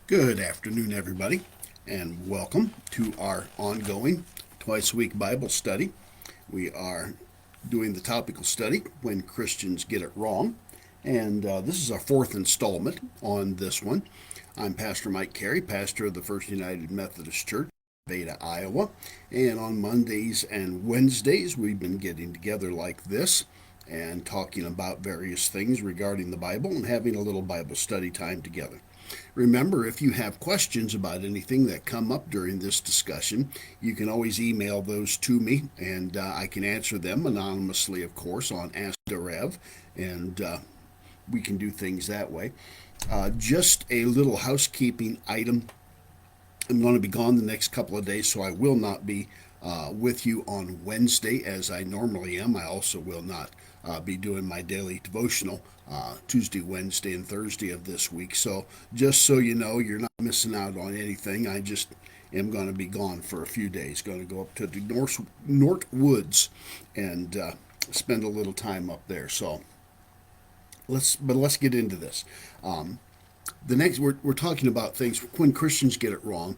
Good afternoon, everybody, and welcome to our ongoing twice a week Bible study. We are doing the topical study, When Christians Get It Wrong, and this is our fourth installment on this one. I'm Pastor Mike Carey, pastor of the First United Methodist Church, Beta, Iowa, and on Mondays and Wednesdays we've been getting together like this and talking about various things regarding the Bible and having a little Bible study time together. Remember, if you have questions about anything that come up during this discussion, you can always email those to me, and I can answer them anonymously, of course, on Ask Derev, and we can do things that way. Just a little housekeeping item. I'm going to be gone the next couple of days, so I will not be with you on Wednesday as I normally am. I also will not be doing my daily devotional Tuesday, Wednesday, and Thursday of this week. So just so you know, you're not missing out on anything. I just am going to be gone for a few days. Going to go up to the North Woods and spend a little time up there. So let's get into this. The next we're talking about things when Christians get it wrong,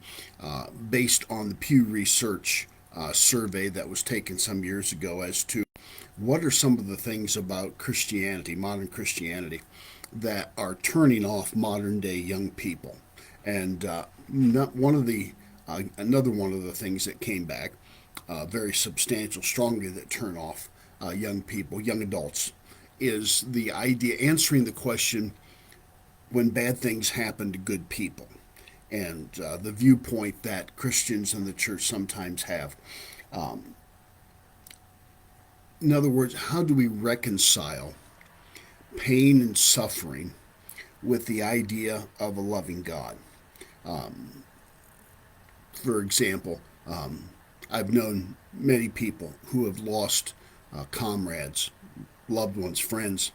based on the Pew Research survey that was taken some years ago as to what are some of the things about Christianity, modern Christianity, that are turning off modern day young people. And not one of the another one of the things that came back very substantial, strongly that turn off young people, young adults, is the idea answering the question when bad things happen to good people, and the viewpoint that Christians in the church sometimes have. In other words, how do we reconcile pain and suffering with the idea of a loving God? For example, I've known many people who have lost comrades, loved ones, friends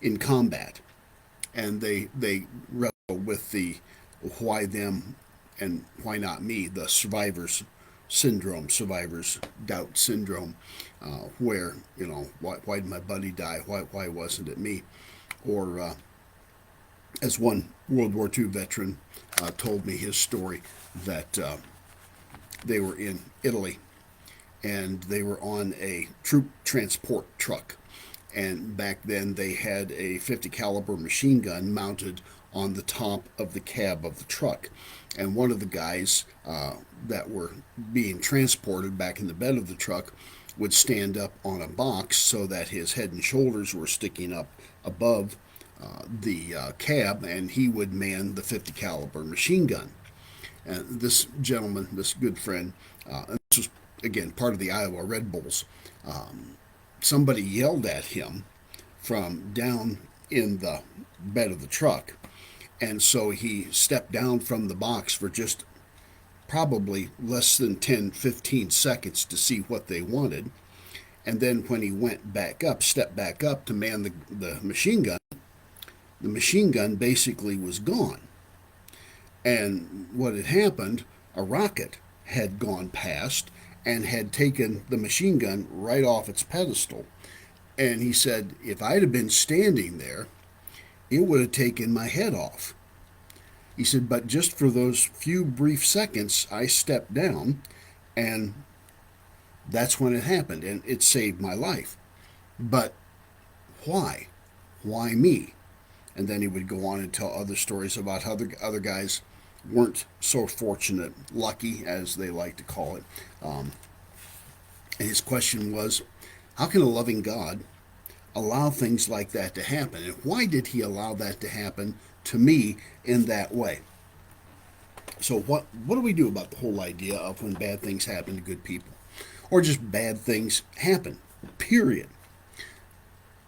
in combat, and they wrestle with the why them and why not me, the survivor's syndrome, survivor's doubt syndrome, where why did my buddy die? Why wasn't it me? Or as one World War II veteran told me his story that they were in Italy and they were on a troop transport truck, and back then they had a 50 caliber machine gun mounted on the top of the cab of the truck, and one of the guys that were being transported back in the bed of the truck would stand up on a box so that his head and shoulders were sticking up above the cab, and he would man the 50 caliber machine gun. And this gentleman, this good friend, and this was again part of the Iowa Red Bulls, somebody yelled at him from down in the bed of the truck. And so he stepped down from the box for just probably less than 10, 15 seconds to see what they wanted. And then when he went back up, stepped back up to man the machine gun basically was gone. And what had happened, a rocket had gone past and had taken the machine gun right off its pedestal. And he said, if I'd have been standing there, it would have taken my head off. He said, but just for those few brief seconds, I stepped down, and that's when it happened, and it saved my life. But why? Why me? And then he would go on and tell other stories about how other guys weren't so fortunate, lucky, as they like to call it. And his question was, how can a loving God allow things like that to happen? And why did he allow that to happen to me in that way? So what do we do about the whole idea of when bad things happen to good people? Or just bad things happen, period.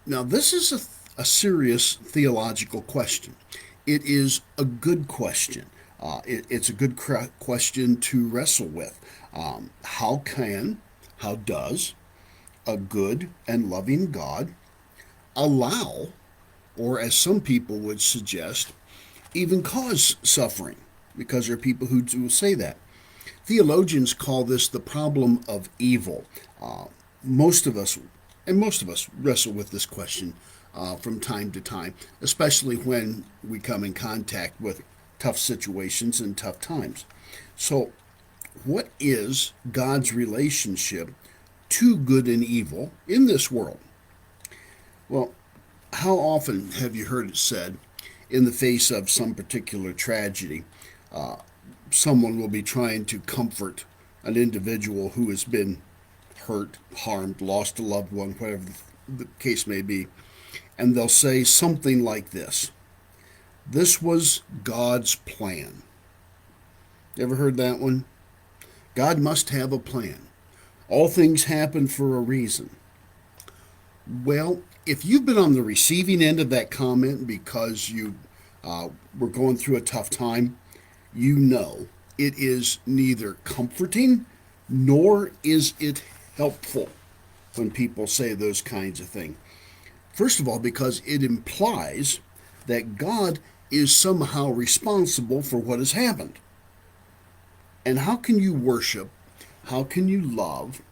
Now, this is a serious theological question. It is a good question. It's a good question to wrestle with. How does a good and loving God allow, or as some people would suggest, even cause suffering? Because there are people who do say that. Theologians call this the problem of evil. Most of us wrestle with this question from time to time, especially when we come in contact with tough situations and tough times. So, what is God's relationship to good and evil in this world? Well, how often have you heard it said, in the face of some particular tragedy, uh, someone will be trying to comfort an individual who has been hurt, harmed, lost a loved one, whatever the case may be, and they'll say something like this: "This was God's plan." Ever heard that one? God must have a plan. All things happen for a reason. Well, if you've been on the receiving end of that comment because you were going through a tough time, you know it is neither comforting nor is it helpful when people say those kinds of things. First of all, because it implies that God is somehow responsible for what has happened. And how can you worship? How can you love?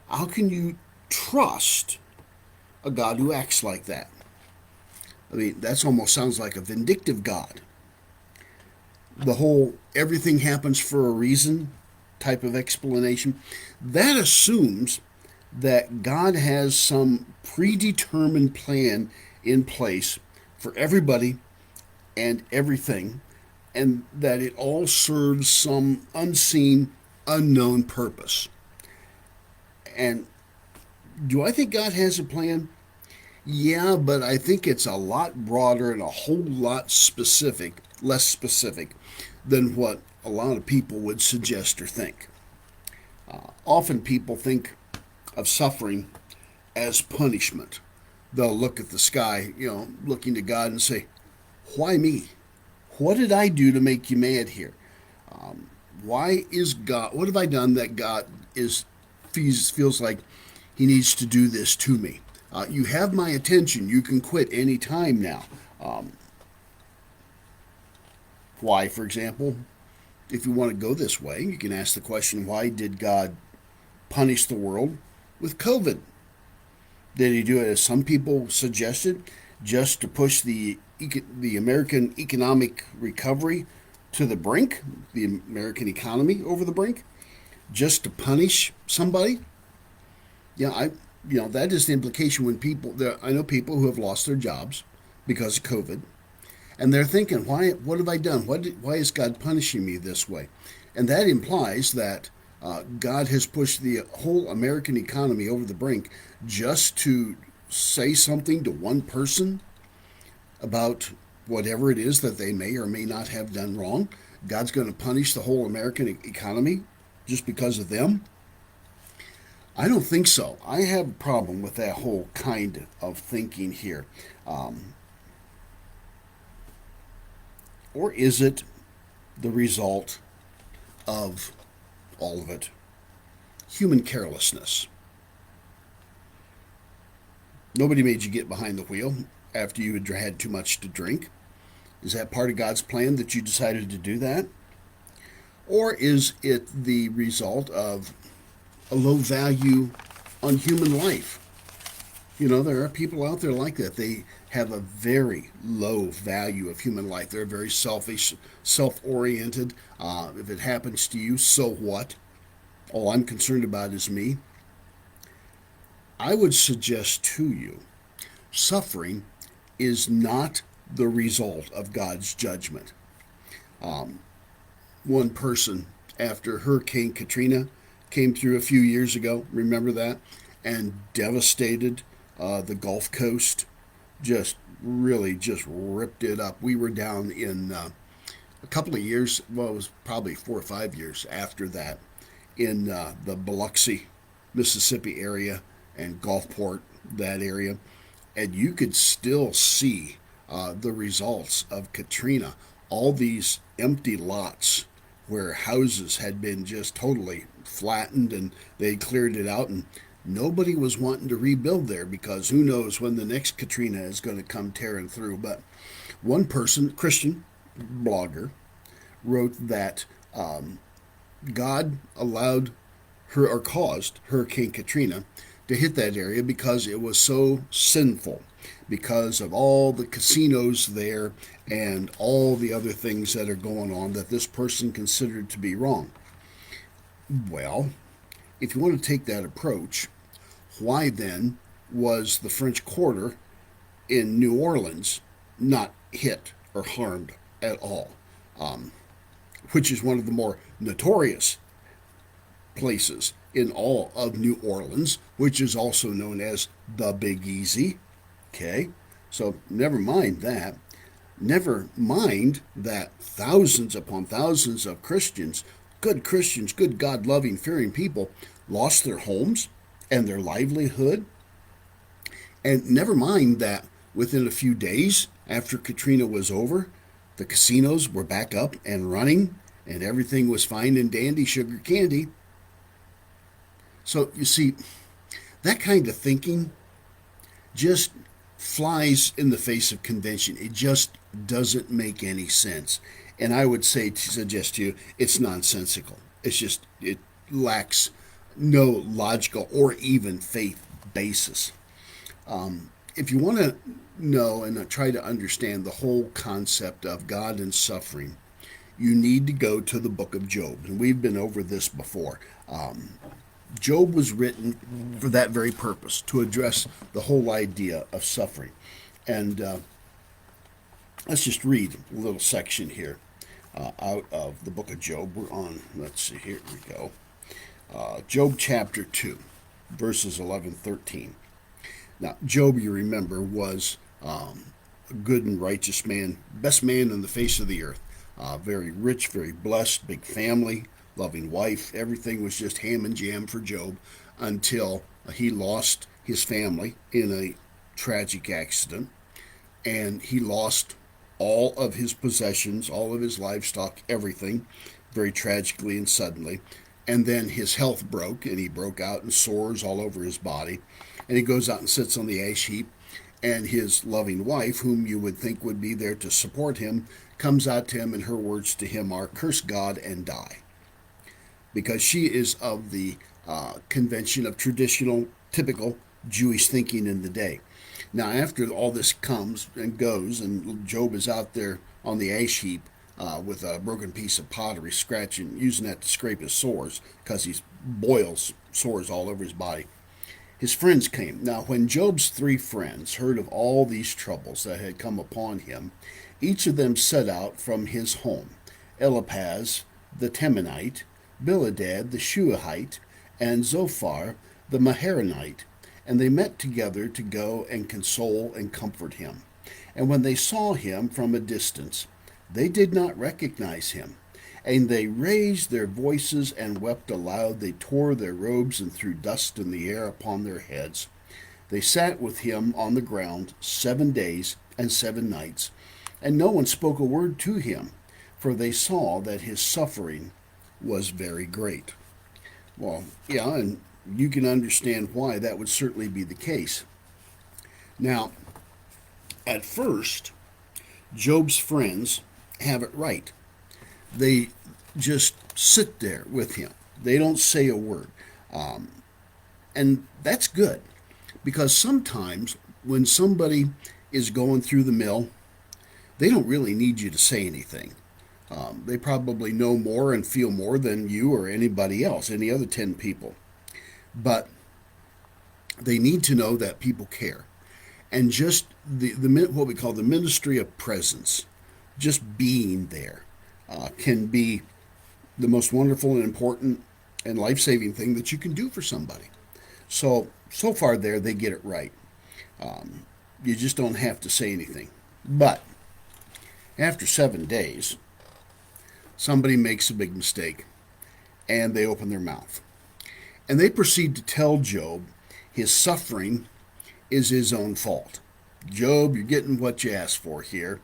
How can you trust a God who acts like that? I mean, that almost sounds like a vindictive God. The whole everything happens for a reason type of explanation, that assumes that God has some predetermined plan in place for everybody and everything, and that it all serves some unseen, unknown purpose. And do I think God has a plan? Yeah, but I think it's a lot broader and a whole lot less specific than what a lot of people would suggest or think. Often people think of suffering as punishment. They'll look at the sky, looking to God and say, "Why me? What did I do to make you mad here? Why is God? What have I done that God feels like He needs to do this to me? You have my attention. You can quit any time now." Why, for example, if you want to go this way, you can ask the question: why did God punish the world with COVID? Did He do it, as some people suggested, just to push the American economic recovery to the brink, the American economy over the brink, just to punish somebody? Yeah, that is the implication when I know people who have lost their jobs because of COVID, and they're thinking, what have I done? Why is God punishing me this way? And that implies that God has pushed the whole American economy over the brink just to say something to one person about whatever it is that they may or may not have done wrong. God's going to punish the whole American economy just because of them? I don't think so. I have a problem with that whole kind of thinking here. Or is it the result of all of it? Human carelessness. Nobody made you get behind the wheel after you had had too much to drink. Is that part of God's plan that you decided to do that? Or is it the result of a low value on human life? There are people out there like that. They have a very low value of human life. They're very selfish, self-oriented. If it happens to you, so what? All I'm concerned about is me. I would suggest to you, suffering is not the result of God's judgment. One person, after Hurricane Katrina came through a few years ago, remember that, and devastated the Gulf Coast, just ripped it up. We were down in a couple of years, well, it was probably 4 or 5 years after that, in the Biloxi, Mississippi area and Gulfport, that area, and you could still see the results of Katrina. All these empty lots where houses had been just totally flattened and they cleared it out, and nobody was wanting to rebuild there because who knows when the next Katrina is going to come tearing through. But one person, Christian blogger, wrote that God allowed caused Hurricane Katrina to hit that area because it was so sinful, because of all the casinos there and all the other things that are going on that this person considered to be wrong. Well, if you want to take that approach, why then was the French Quarter in New Orleans not hit or harmed at all? Which is one of the more notorious places in all of New Orleans, which is also known as the Big Easy. Okay, so never mind that. Never mind that thousands upon thousands of Christians, good God loving, fearing people, lost their homes and their livelihood. And never mind that within a few days after Katrina was over, the casinos were back up and running and everything was fine and dandy, sugar candy. So you see, that kind of thinking just flies in the face of convention. It just doesn't make any sense. And I would suggest to you, it's nonsensical. It lacks no logical or even faith basis. If you want to know and try to understand the whole concept of God and suffering, you need to go to the book of Job. And we've been over this before. Job was written for that very purpose, to address the whole idea of suffering. And let's just read a little section here out of the book of Job. We're on, let's see, here we go. Job chapter 2, verses 11-13. Now, Job, you remember, was a good and righteous man, best man on the face of the earth. Very rich, very blessed, big family, loving wife. Everything was just ham and jam for Job until he lost his family in a tragic accident, and he lost all of his possessions, all of his livestock, everything, very tragically and suddenly. And then his health broke, and he broke out in sores all over his body. And he goes out and sits on the ash heap, and his loving wife, whom you would think would be there to support him, comes out to him, and her words to him are, "Curse God and die." Because she is of the convention of traditional, typical Jewish thinking in the day. Now, after all this comes and goes, and Job is out there on the ash heap with a broken piece of pottery, scratching, using that to scrape his sores, because he boils sores all over his body. His friends came. Now, when Job's 3 friends heard of all these troubles that had come upon him, each of them set out from his home: Eliphaz the Temanite, Bildad the Shuahite, and Zophar the Maharanite. And they met together to go and console and comfort him. And when they saw him from a distance, they did not recognize him. And they raised their voices and wept aloud. They tore their robes and threw dust in the air upon their heads. They sat with him on the ground 7 days and 7 nights, and no one spoke a word to him, for they saw that his suffering was very great. Well, yeah, and you can understand why that would certainly be the case. Now, at first, Job's friends have it right. They just sit there with him. They don't say a word. And that's good, because sometimes when somebody is going through the mill, they don't really need you to say anything. They probably know more and feel more than you or anybody else, any other 10 people. But they need to know that people care. And just the what we call the ministry of presence, just being there, can be the most wonderful and important and life-saving thing that you can do for somebody. So far there, they get it right. You just don't have to say anything. But after 7 days, somebody makes a big mistake, and they open their mouth. And they proceed to tell Job his suffering is his own fault. Job, you're getting what you asked for here,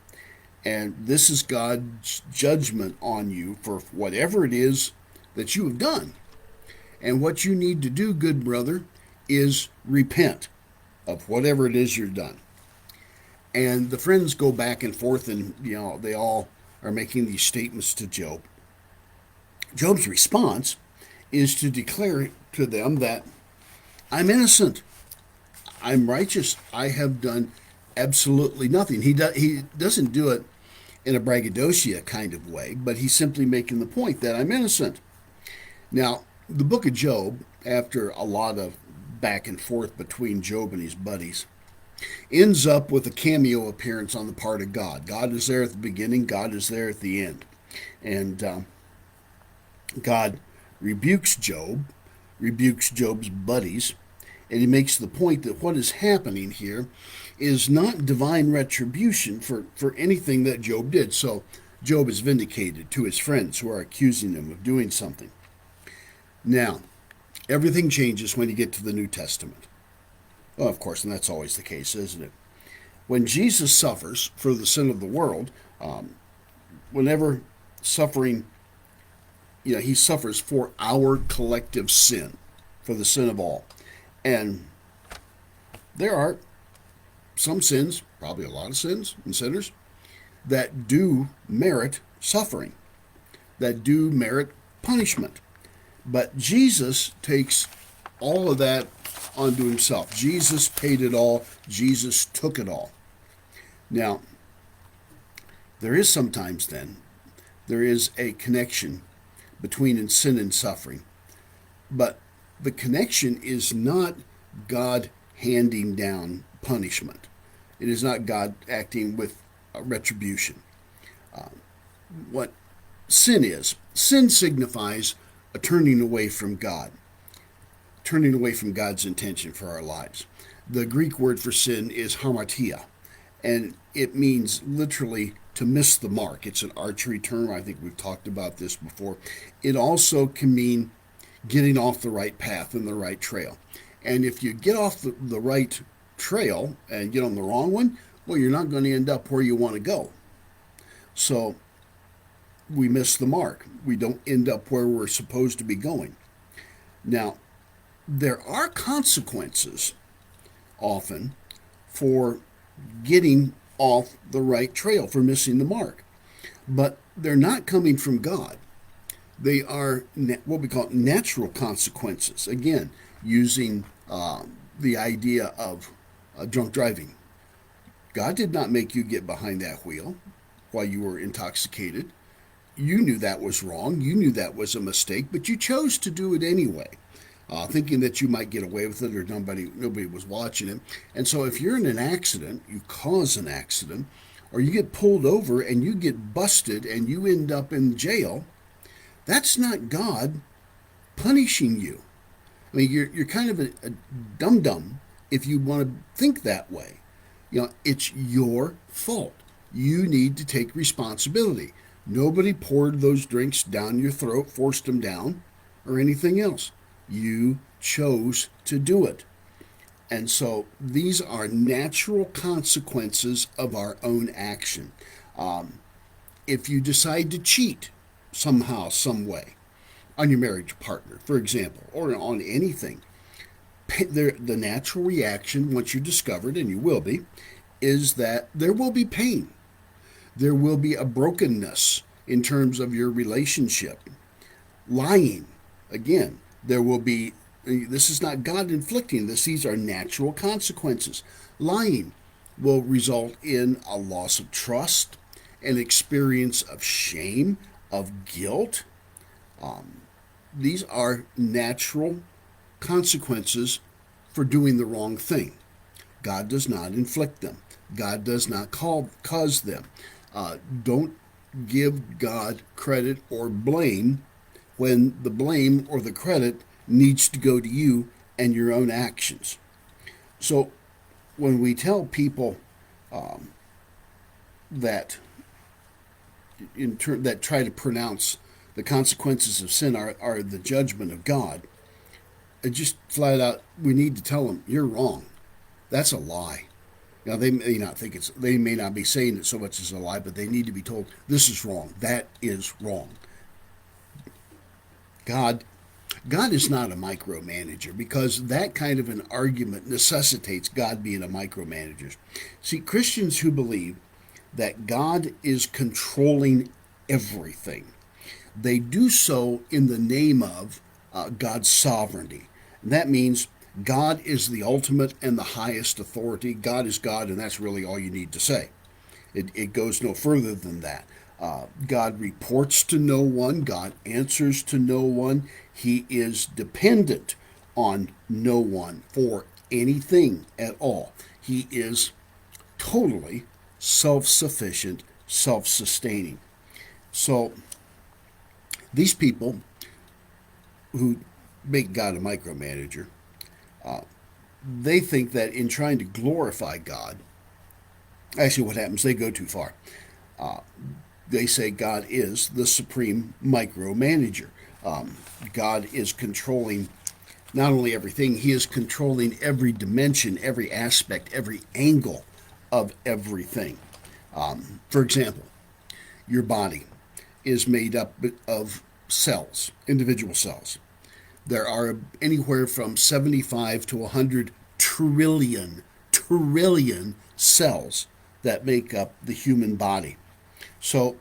and this is God's judgment on you for whatever it is that you have done. And what you need to do, good brother, is repent of whatever it is you've done. And the friends go back and forth, and they all are making these statements to Job. Job's response is to declare to them that I'm innocent. I'm righteous. I have done absolutely nothing. He doesn't do it in a braggadocio kind of way, but he's simply making the point that I'm innocent. Now, the book of Job, after a lot of back and forth between Job and his buddies, ends up with a cameo appearance on the part of God. God is there at the beginning, God is there at the end. And God rebukes Job, rebukes Job's buddies, and he makes the point that what is happening here is not divine retribution for anything that Job did. So Job is vindicated to his friends who are accusing him of doing something. Now, everything changes when you get to the New Testament. Well, of course, and that's always the case, isn't it? When Jesus suffers for the sin of the world, whenever suffering, he suffers for our collective sin, for the sin of all. And there are some sins, probably a lot of sins and sinners, that do merit suffering, that do merit punishment. But Jesus takes all of that onto himself. Jesus paid it all. Jesus took it all. Now, there is a connection between sin and suffering. But the connection is not God handing down punishment. It is not God acting with retribution. What sin signifies a turning away from God, turning away from God's intention for our lives. The Greek word for sin is hamartia, and it means literally to miss the mark. It's an archery term. I think we've talked about this before. It also can mean getting off the right path and the right trail. And if you get off the right trail and get on the wrong one, well, you're not going to end up where you want to go. So we miss the mark. We don't end up where we're supposed to be going. Now, there are consequences often for getting off the right trail, for missing the mark. But they're not coming from God. They are what we call natural consequences. Again, using the idea of drunk driving. God did not make you get behind that wheel while you were intoxicated. You knew that was wrong. You knew that was a mistake, but you chose to do it anyway, thinking that you might get away with it or nobody was watching it. And so if you're in an accident, you cause an accident, or you get pulled over and you get busted and you end up in jail, that's not God punishing you. I mean, you're kind of a dum-dum if you want to think that way. It's your fault. You need to take responsibility. Nobody poured those drinks down your throat, forced them down, or anything else. You chose to do it. And so these are natural consequences of our own action. If you decide to cheat somehow, some way, on your marriage partner, for example, or on anything, the natural reaction, once you're discovered, and you will be, is that there will be pain. There will be a brokenness in terms of your relationship. Lying, again, there will be, this is not God inflicting this, these are natural consequences. Lying will result in a loss of trust, an experience of shame, of guilt. These are natural consequences for doing the wrong thing. God does not inflict them. God does not cause them. Don't give God credit or blame when the blame or the credit needs to go to you and your own actions. So when we tell people that try to pronounce the consequences of sin are the judgment of God, just flat out, we need to tell them, you're wrong. That's a lie. They may not be saying it so much as a lie, but they need to be told, this is wrong. That is wrong. God is not a micromanager, because that kind of an argument necessitates God being a micromanager. See, Christians who believe that God is controlling everything, they do so in the name of God's sovereignty. And that means God is the ultimate and the highest authority. God is God, and that's really all you need to say. It goes no further than that. God reports to no one. God answers to no one. He is dependent on no one for anything at all. He is totally self-sufficient, self-sustaining. So these people who make God a micromanager, they think that in trying to glorify God, actually what happens, they go too far. They say God is the supreme micromanager. God is controlling not only everything, he is controlling every dimension, every aspect, every angle of everything. For example, your body is made up of cells, individual cells. There are anywhere from 75 to 100 trillion cells that make up the human body. So,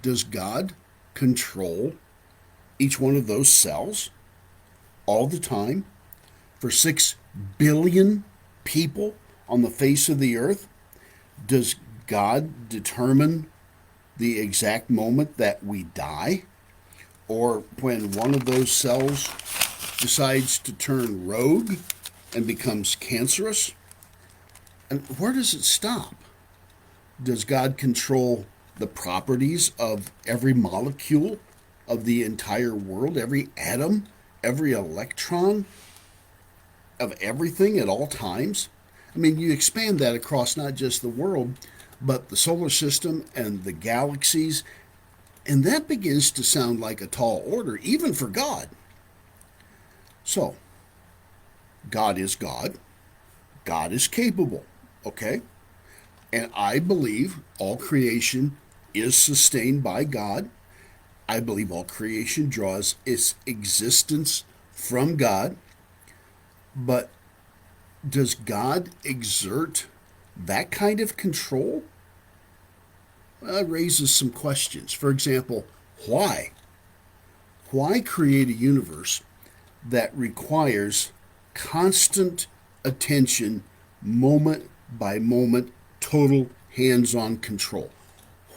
does God control each one of those cells all the time for 6 billion people on the face of the earth? Does God determine the exact moment that we die? Or when one of those cells decides to turn rogue and becomes cancerous? And where does it stop? Does God control the properties of every molecule of the entire world, every atom, every electron of everything at all times? I mean, you expand that across not just the world, but the solar system and the galaxies, and that begins to sound like a tall order, even for God. So, God is God. God is capable, okay? And I believe all creation is sustained by God. I believe all creation draws its existence from God. But does God exert that kind of control? Well, it raises some questions. For example, why? Why create a universe that requires constant attention, moment by moment, total hands-on control?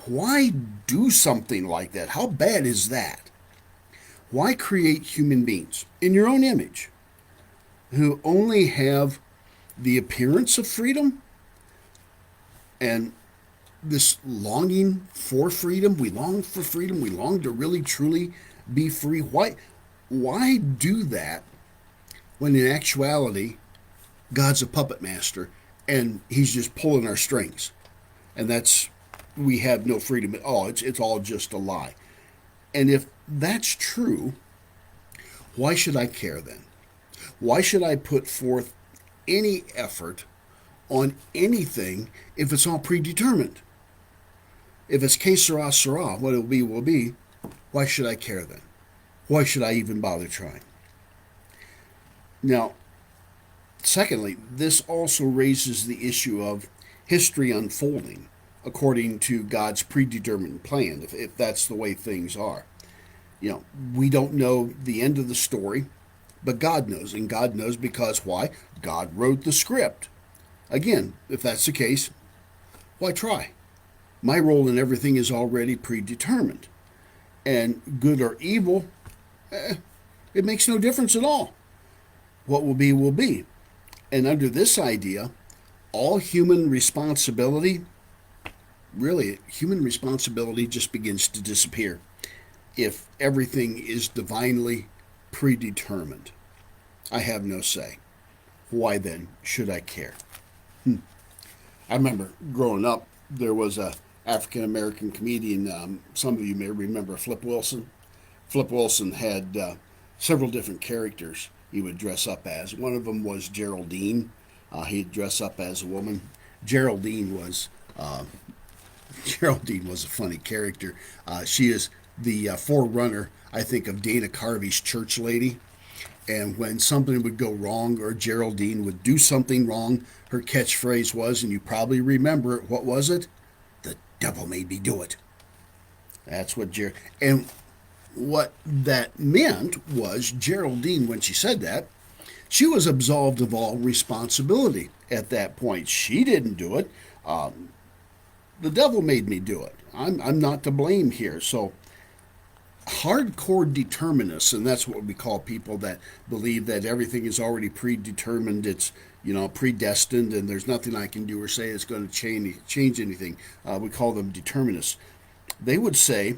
Why do something like that? How bad is that? Why create human beings in your own image who only have the appearance of freedom and this longing for freedom? We long for freedom. We long to really, truly be free. Why do that when in actuality God's a puppet master and he's just pulling our strings? And we have no freedom at all. It's all just a lie. And if that's true, why should I care then? Why should I put forth any effort on anything if it's all predetermined? If it's que sera, sera, what it will be, why should I care then? Why should I even bother trying? Now, secondly, this also raises the issue of history unfolding according to God's predetermined plan, if that's the way things are. We don't know the end of the story, but God knows. And God knows because why? God wrote the script. Again, if that's the case, why try? My role in everything is already predetermined. And good or evil, it makes no difference at all. What will be, will be. And under this idea, all human responsibility, really, human responsibility just begins to disappear if everything is divinely predetermined. I have no say. Why then should I care? I remember growing up, there was a African American comedian. Some of you may remember Flip Wilson. Flip Wilson had several different characters he would dress up as. One of them was Geraldine. He'd dress up as a woman. Geraldine was Geraldine was a funny character. She is the forerunner, I think, of Dana Carvey's church lady. And when something would go wrong or Geraldine would do something wrong, her catchphrase was, and you probably remember it, what was it? The devil made me do it. That's what and what that meant was Geraldine, when she said that, She was absolved of all responsibility at that point. She didn't do it. The devil made me do it. I'm not to blame here. So hardcore determinists, and that's what we call people that believe that everything is already predetermined, it's predestined, and there's nothing I can do or say that's going to change anything. We call them determinists. They would say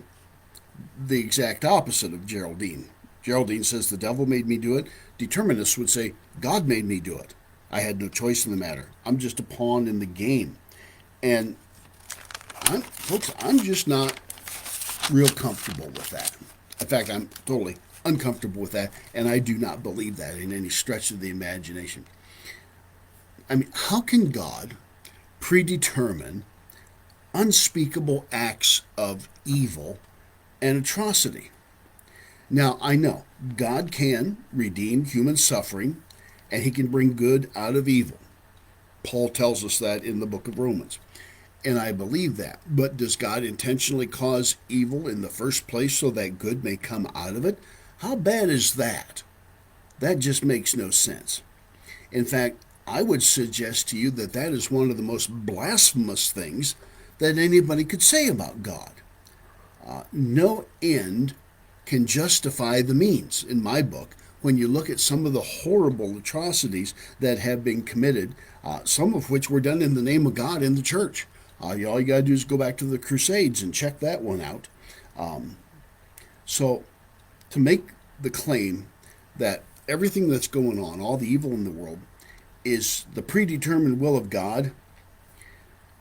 the exact opposite of Geraldine. Geraldine says the devil made me do it. Determinists would say God made me do it. I had no choice in the matter. I'm just a pawn in the game. And folks, I'm just not real comfortable with that. In fact, I'm totally uncomfortable with that, and I do not believe that in any stretch of the imagination. I mean, how can God predetermine unspeakable acts of evil and atrocity? Now, I know God can redeem human suffering, and he can bring good out of evil. Paul tells us that in the book of Romans. And I believe that. But does God intentionally cause evil in the first place so that good may come out of it? How bad is that? That just makes no sense. In fact, I would suggest to you that that is one of the most blasphemous things that anybody could say about God. No end can justify the means, in my book, when you look at some of the horrible atrocities that have been committed, some of which were done in the name of God in the church. All you got to do is go back to the Crusades and check that one out. So to make the claim that everything that's going on, all the evil in the world, is the predetermined will of God,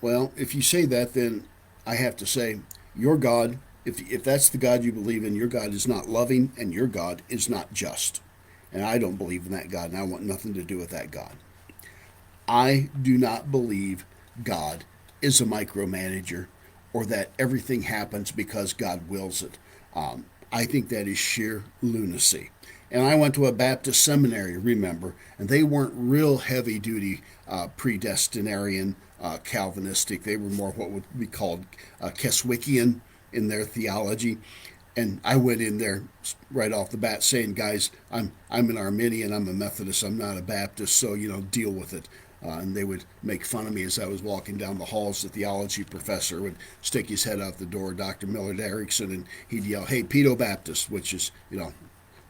well, if you say that, then I have to say, your God, if that's the God you believe in, your God is not loving and your God is not just. And I don't believe in that God, and I want nothing to do with that God. I do not believe God is a micromanager or that everything happens because God wills it. I think that is sheer lunacy. And I went to a Baptist seminary, remember, and they weren't real heavy-duty predestinarian Calvinistic. They were more what would be called Keswickian in their theology. And I went in there right off the bat saying, guys, I'm an Arminian, I'm a Methodist, I'm not a Baptist, so, deal with it. And they would make fun of me as I was walking down the halls. The theology professor would stick his head out the door, Dr. Millard Erickson, and he'd yell, hey, pedo Baptist, which is,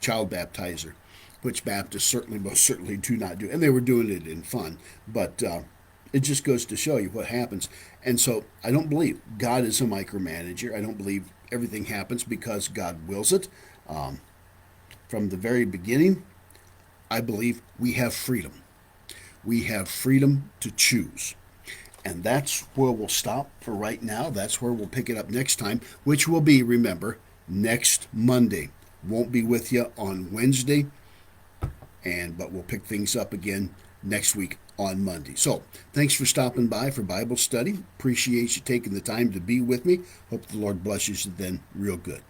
child baptizer, which Baptists most certainly do not do. And they were doing it in fun. But it just goes to show you what happens. And so I don't believe God is a micromanager. I don't believe everything happens because God wills it. From the very beginning, I believe we have freedom. We have freedom to choose. And that's where we'll stop for right now. That's where we'll pick it up next time, which will be, remember, next Monday. Won't be with you on Wednesday, but we'll pick things up again next week on Monday. So thanks for stopping by for Bible study. Appreciate you taking the time to be with me. Hope the Lord blesses you then real good.